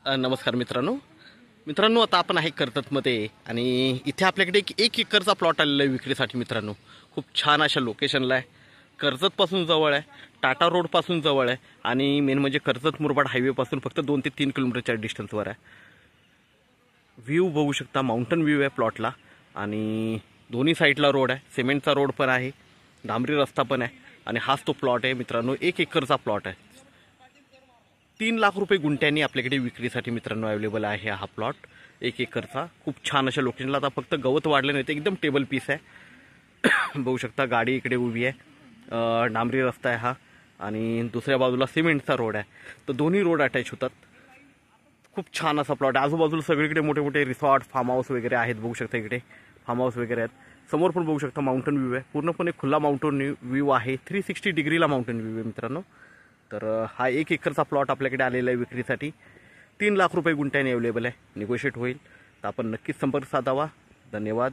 नमस्कार मित्रांनो आता आपण आहे कर्जतमध्ये आणि इथे आपल्याकडे एक एकरचा प्लॉट आलेला आहे विक्रीसाठी मित्रांनो। खूप छान अशा लोकेशनला आहे, कर्जतपासून जवळ आहे, टाटा रोडपासून जवळ आहे आणि मेन म्हणजे कर्जत मुरबाड हायवेपासून फक्त 2 ते 3 किलोमीटरच्या डिस्टन्सवर आहे। व्ह्यू बघू शकता, माउंटन व्ह्यू आहे प्लॉटला आणि दोन्ही साईडला रोड आहे, सिमेंटचा रोड पण आहे, डांबरी रस्ता पण आहे आणि हाच तो प्लॉट आहे मित्रांनो। 1 एकरचा प्लॉट आहे, 3 लाख रुपये गुंठ्यांनी आपल्याकडे विक्रीसाठी मित्रांनो अवेलेबल आहे हा प्लॉट 1 एकरचा। खूप छान अशा लोकेशनला, आता फक्त गवत वाढलं नाही, एकदम टेबल पीस आहे। बघू शकता गाडी इकडे उभी आहे, डांबरी रस्ता आहे हा आणि दुसऱ्या बाजूला सिमेंटचा रोड आहे, तर दोन्ही रोड अटॅच होतात। खूप छान असा प्लॉट आहे, आजूबाजूला सगळीकडे मोठे मोठे रिसॉर्ट फार्म हाऊस वगैरे आहेत। बघू शकता इकडे फार्म हाऊस वगैरे आहेत, समोर पण बघू शकता माउंटन व्ह्यू आहे, पूर्णपणे खुला माउंटन व्ह्यू आहे, 360 डिग्रीला माउंटन व्ह्यू आहे मित्रांनो। तर हा 1 एकरचा प्लॉट आपल्याकडे आलेला आहे विक्रीसाठी, 3 लाख रुपये गुंठ्याने अवेलेबल आहे, निगोशिएट होईल, तर आपण नक्कीच संपर्क साधावा। धन्यवाद।